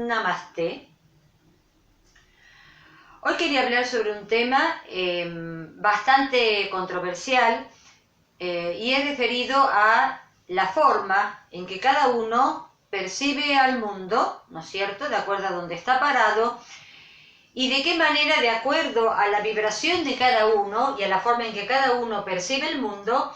Namaste. Hoy quería hablar sobre un tema bastante controversial y es referido a la forma en que cada uno percibe al mundo, ¿no es cierto?, de acuerdo a donde está parado, y de qué manera, de acuerdo a la vibración de cada uno y a la forma en que cada uno percibe el mundo,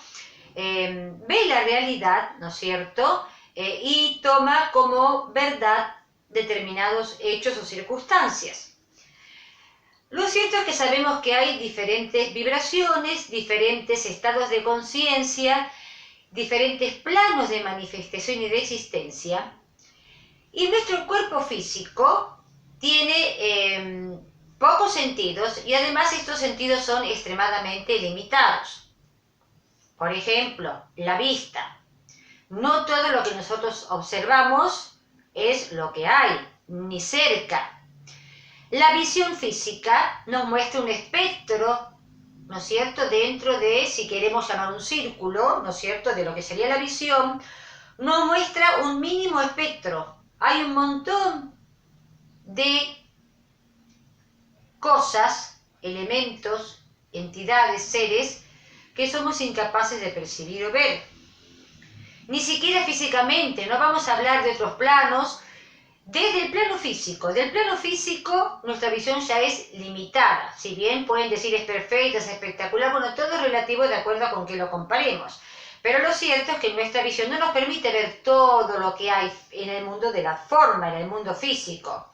ve la realidad, ¿no es cierto?, y toma como verdad determinados hechos o circunstancias. Lo cierto es que sabemos que hay diferentes vibraciones, diferentes estados de conciencia, diferentes planos de manifestación y de existencia, y nuestro cuerpo físico tiene pocos sentidos y además estos sentidos son extremadamente limitados. Por ejemplo, la vista. No todo lo que nosotros observamos es lo que hay, ni cerca. La visión física nos muestra un espectro, ¿no es cierto?, dentro de, si queremos llamar un círculo, ¿no es cierto?, de lo que sería la visión, nos muestra un mínimo espectro. Hay un montón de cosas, elementos, entidades, seres, que somos incapaces de percibir o ver. Ni siquiera físicamente, no vamos a hablar de otros planos. Desde el plano físico, del plano físico nuestra visión ya es limitada, si bien pueden decir es perfecta, es espectacular, bueno, todo es relativo de acuerdo a con qué lo comparemos, pero lo cierto es que nuestra visión no nos permite ver todo lo que hay en el mundo de la forma, en el mundo físico,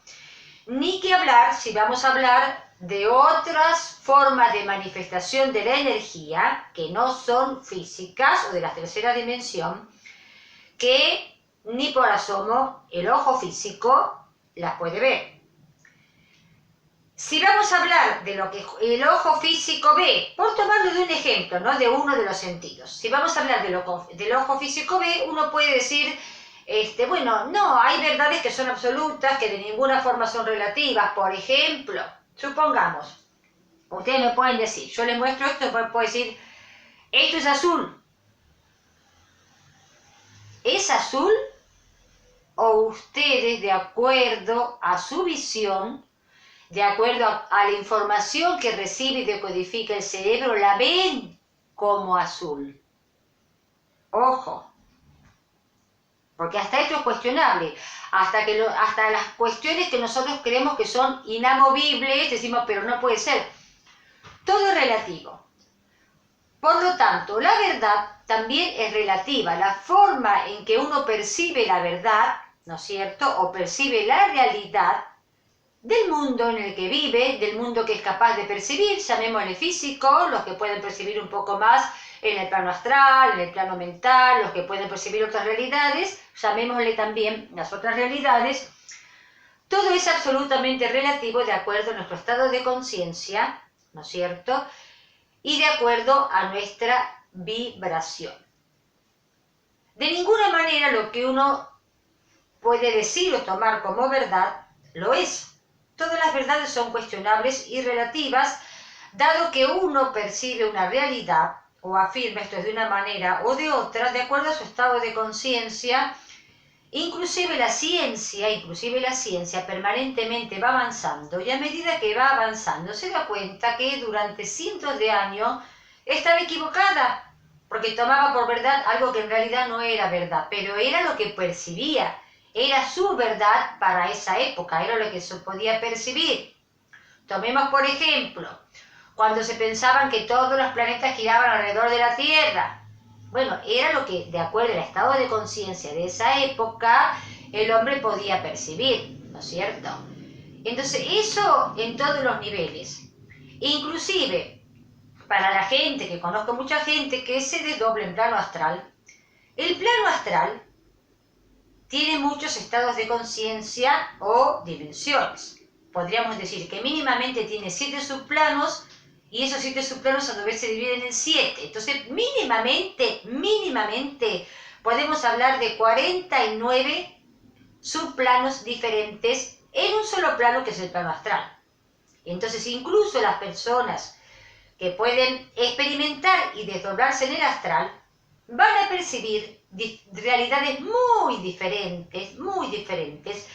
ni que hablar si vamos a hablar de otras formas de manifestación de la energía que no son físicas o de la tercera dimensión, que ni por asomo el ojo físico las puede ver. Si vamos a hablar de lo que el ojo físico ve, por tomarlo de un ejemplo, no de uno de los sentidos, si vamos a hablar del ojo físico ve, uno puede decir, bueno, no, hay verdades que son absolutas, que de ninguna forma son relativas. Por ejemplo, supongamos, ustedes me pueden decir, yo les muestro esto, puedo decir, esto es azul. ¿Es azul? O ustedes, de acuerdo a su visión, de acuerdo a la información que recibe y decodifica el cerebro, la ven como azul. Ojo, porque hasta esto es cuestionable. Hasta las cuestiones que nosotros creemos que son inamovibles, decimos, pero no puede ser. Todo es relativo. Por lo tanto, la verdad también es relativa. La forma en que uno percibe la verdad, ¿no es cierto?, o percibe la realidad del mundo en el que vive, del mundo que es capaz de percibir, llamémosle físico, los que pueden percibir un poco más en el plano astral, en el plano mental, los que pueden percibir otras realidades, llamémosle también las otras realidades. Todo es absolutamente relativo de acuerdo a nuestro estado de conciencia, ¿no es cierto?, y de acuerdo a nuestra vibración. De ninguna manera lo que uno puede decir o tomar como verdad lo es. Todas las verdades son cuestionables y relativas, dado que uno percibe una realidad o afirma esto de una manera o de otra, de acuerdo a su estado de conciencia. Inclusive la ciencia permanentemente va avanzando, y a medida que va avanzando se da cuenta que durante cientos de años estaba equivocada, porque tomaba por verdad algo que en realidad no era verdad, pero era lo que percibía. Era su verdad para esa época, era lo que se podía percibir. Tomemos por ejemplo, cuando se pensaban que todos los planetas giraban alrededor de la Tierra. Bueno, era lo que, de acuerdo al estado de conciencia de esa época, el hombre podía percibir, ¿no es cierto? Entonces, eso en todos los niveles. Inclusive, para la gente, que conozco mucha gente que se desdobla en plano astral, el plano astral tiene muchos estados de conciencia o dimensiones. Podríamos decir que mínimamente tiene 7 subplanos, y esos 7 subplanos a su vez se dividen en 7. Entonces, mínimamente, podemos hablar de 49 subplanos diferentes en un solo plano, que es el plano astral. Entonces, incluso las personas que pueden experimentar y desdoblarse en el astral van a percibir realidades muy diferentes,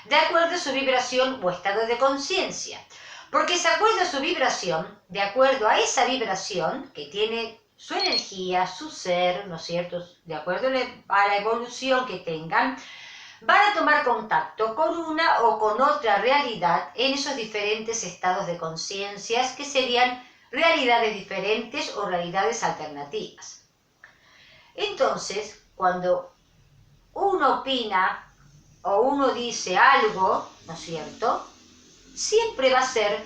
de acuerdo a su vibración o estado de conciencia. Porque se acuerda a su vibración, de acuerdo a esa vibración que tiene su energía, su ser, ¿no es cierto?, de acuerdo a la evolución que tengan, van a tomar contacto con una o con otra realidad en esos diferentes estados de conciencias que serían realidades diferentes o realidades alternativas. Entonces, cuando uno opina o uno dice algo, ¿no es cierto?, siempre va a ser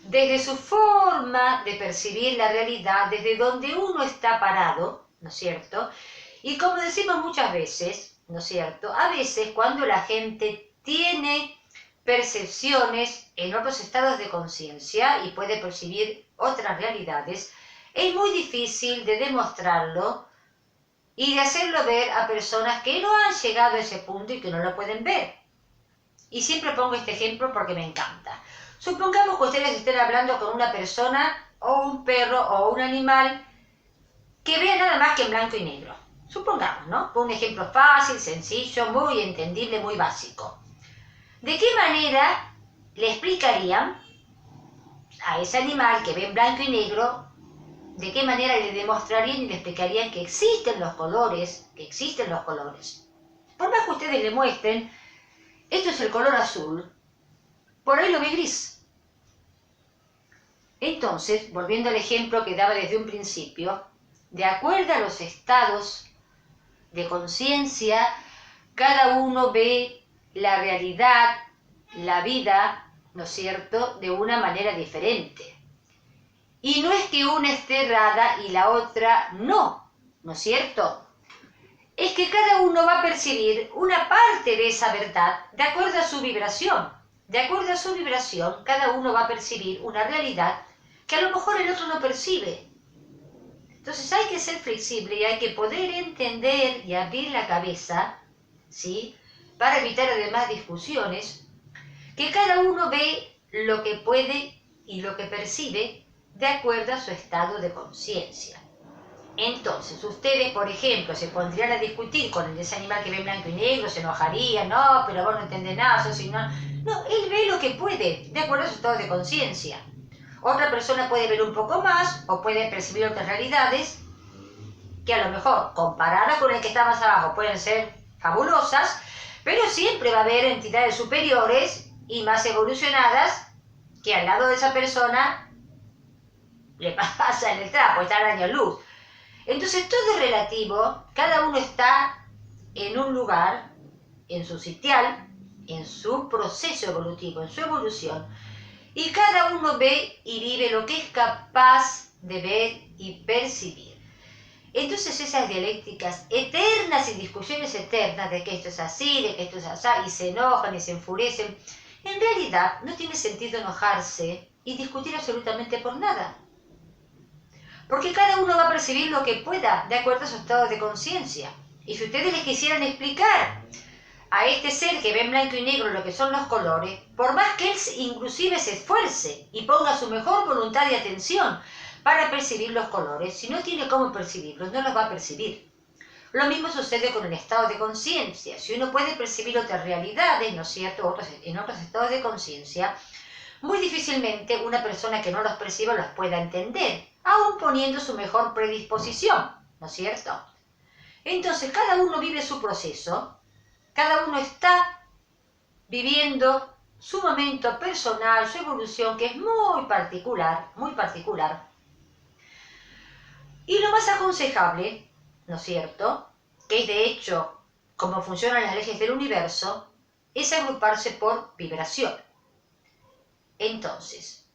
desde su forma de percibir la realidad, desde donde uno está parado, ¿no es cierto? Y como decimos muchas veces, ¿no es cierto?, a veces cuando la gente tiene percepciones en otros estados de conciencia y puede percibir otras realidades, es muy difícil de demostrarlo y de hacerlo ver a personas que no han llegado a ese punto y que no lo pueden ver. Y siempre pongo este ejemplo porque me encanta. Supongamos que ustedes estén hablando con una persona o un perro o un animal que vea nada más que en blanco y negro. Supongamos, ¿no? Un ejemplo fácil, sencillo, muy entendible, muy básico. ¿De qué manera le explicarían a ese animal que ve en blanco y negro, de qué manera le demostrarían y le explicarían que existen los colores, Por más que ustedes le muestren, esto es el color azul, por ahí lo ve gris. Entonces, volviendo al ejemplo que daba desde un principio, de acuerdo a los estados de conciencia, cada uno ve la realidad, la vida, ¿no es cierto?, de una manera diferente. Y no es que una esté errada y la otra no, ¿no es cierto? Es que cada uno va a percibir una parte de esa verdad de acuerdo a su vibración. De acuerdo a su vibración, cada uno va a percibir una realidad que a lo mejor el otro no percibe. Entonces hay que ser flexible y hay que poder entender y abrir la cabeza, ¿sí?, para evitar además discusiones, que cada uno ve lo que puede y lo que percibe de acuerdo a su estado de conciencia. Entonces, ustedes, por ejemplo, se pondrían a discutir con ese animal que ve en blanco y negro, se enojaría, no, pero vos no entendés nada, sos ignorante. No, él ve lo que puede, de acuerdo a su estado de conciencia. Otra persona puede ver un poco más o puede percibir otras realidades que a lo mejor, comparadas con el que está más abajo, pueden ser fabulosas, pero siempre va a haber entidades superiores y más evolucionadas que al lado de esa persona le pasa en el trapo, está a años luz. Entonces todo es relativo, cada uno está en un lugar, en su sitial, en su proceso evolutivo, en su evolución, y cada uno ve y vive lo que es capaz de ver y percibir. Entonces esas dialécticas eternas y discusiones eternas de que esto es así, de que esto es así, y se enojan y se enfurecen, en realidad no tiene sentido enojarse y discutir absolutamente por nada. Porque cada uno va a percibir lo que pueda, de acuerdo a su estado de conciencia. Y si ustedes les quisieran explicar a este ser que ve en blanco y negro lo que son los colores, por más que él inclusive se esfuerce y ponga su mejor voluntad y atención para percibir los colores, si no tiene cómo percibirlos, no los va a percibir. Lo mismo sucede con el estado de conciencia. Si uno puede percibir otras realidades, ¿no es cierto?, en otros estados de conciencia, muy difícilmente una persona que no los perciba los pueda entender, aún poniendo su mejor predisposición, ¿no es cierto? Entonces, cada uno vive su proceso, cada uno está viviendo su momento personal, su evolución, que es muy particular, y lo más aconsejable, ¿no es cierto?, que es de hecho como funcionan las leyes del universo, es agruparse por vibración. Entonces,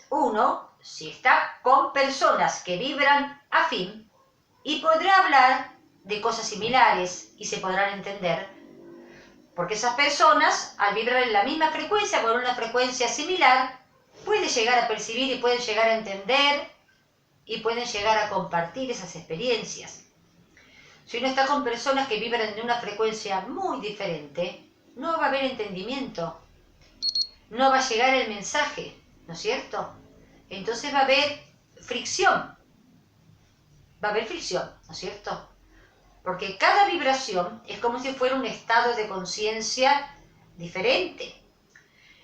uno, si está con personas que vibran afín, y podrá hablar de cosas similares y se podrán entender, porque esas personas, al vibrar en la misma frecuencia, con una frecuencia similar, pueden llegar a percibir y pueden llegar a entender y pueden llegar a compartir esas experiencias. Si uno está con personas que vibran en una frecuencia muy diferente, no va a haber entendimiento, no va a llegar el mensaje, ¿no es cierto? Entonces va a haber fricción, ¿no es cierto? Porque cada vibración es como si fuera un estado de conciencia diferente.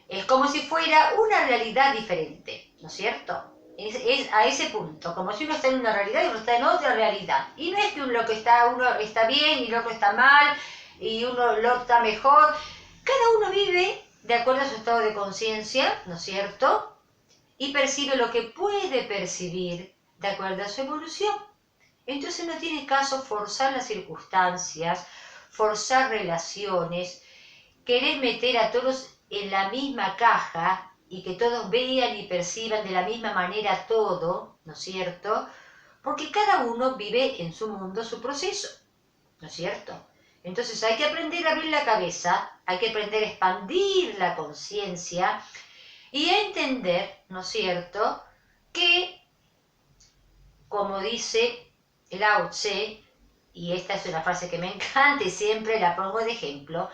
Es como si fuera una realidad diferente, ¿no es cierto? Es a ese punto, como si uno está en una realidad y uno está en otra realidad. Y no es que uno está bien y el otro está mal, y uno lo está mejor. Cada uno vive de acuerdo a su estado de conciencia, ¿no es cierto? Y percibe lo que puede percibir de acuerdo a su evolución. Entonces no tiene caso forzar las circunstancias, forzar relaciones, querer meter a todos en la misma caja y que todos vean y perciban de la misma manera todo, ¿no es cierto? Porque cada uno vive en su mundo su proceso, ¿no es cierto? Entonces hay que aprender a abrir la cabeza, hay que aprender a expandir la conciencia y a entender, ¿no es cierto?, que, como dice Lao Tse, y esta es una frase que me encanta y siempre la pongo de ejemplo,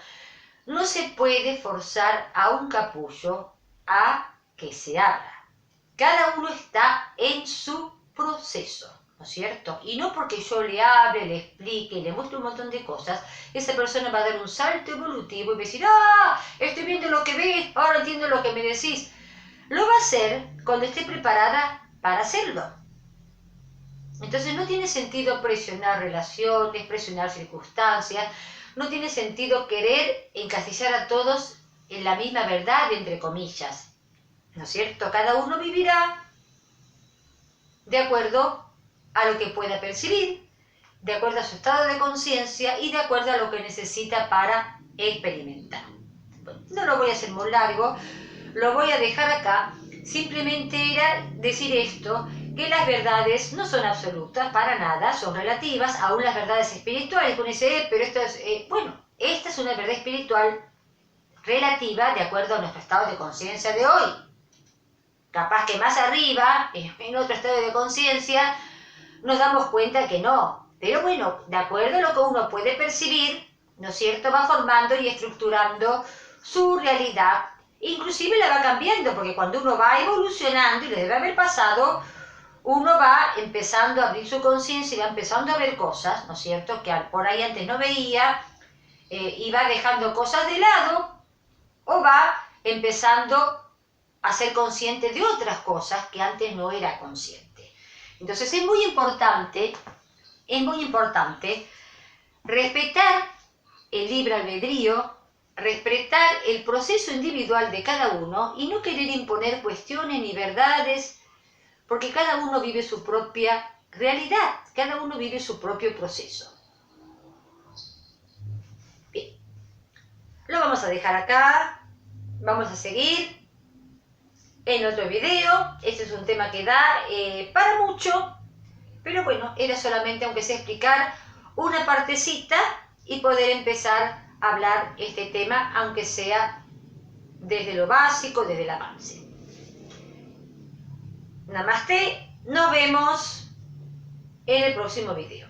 no se puede forzar a un capullo a que se abra. Cada uno está en su proceso, ¿no es cierto? Y no porque yo le hable, le explique, le muestre un montón de cosas, esa persona va a dar un salto evolutivo y va a decir, ¡ah! Estoy viendo lo que ves, ahora entiendo lo que me decís. Lo va a hacer cuando esté preparada para hacerlo. Entonces no tiene sentido presionar relaciones, presionar circunstancias, no tiene sentido querer encasillar a todos en la misma verdad, entre comillas, ¿no es cierto? Cada uno vivirá de acuerdo a lo que pueda percibir, de acuerdo a su estado de conciencia y de acuerdo a lo que necesita para experimentar. Bueno, no lo voy a hacer muy largo, lo voy a dejar acá. Simplemente era decir esto, que las verdades no son absolutas para nada, son relativas, aún las verdades espirituales. Uno dice, pero esto es, bueno, esta es una verdad espiritual relativa de acuerdo a nuestro estado de conciencia de hoy. Capaz que más arriba, en otro estado de conciencia, nos damos cuenta que no. Pero bueno, de acuerdo a lo que uno puede percibir, ¿no es cierto?, va formando y estructurando su realidad. Inclusive la va cambiando, porque cuando uno va evolucionando, y le debe haber pasado, uno va empezando a abrir su conciencia y va empezando a ver cosas, ¿no es cierto?, que por ahí antes no veía, y va dejando cosas de lado, o va empezando a ser consciente de otras cosas que antes no era consciente. Entonces es muy importante respetar el libre albedrío, respetar el proceso individual de cada uno y no querer imponer cuestiones ni verdades, porque cada uno vive su propia realidad, cada uno vive su propio proceso. Bien, lo vamos a dejar acá, vamos a seguir en otro video. Este es un tema que da para mucho, pero bueno, era solamente, aunque sea, explicar una partecita y poder empezar a hablar este tema, aunque sea desde lo básico, desde el avance. Namaste, nos vemos en el próximo video.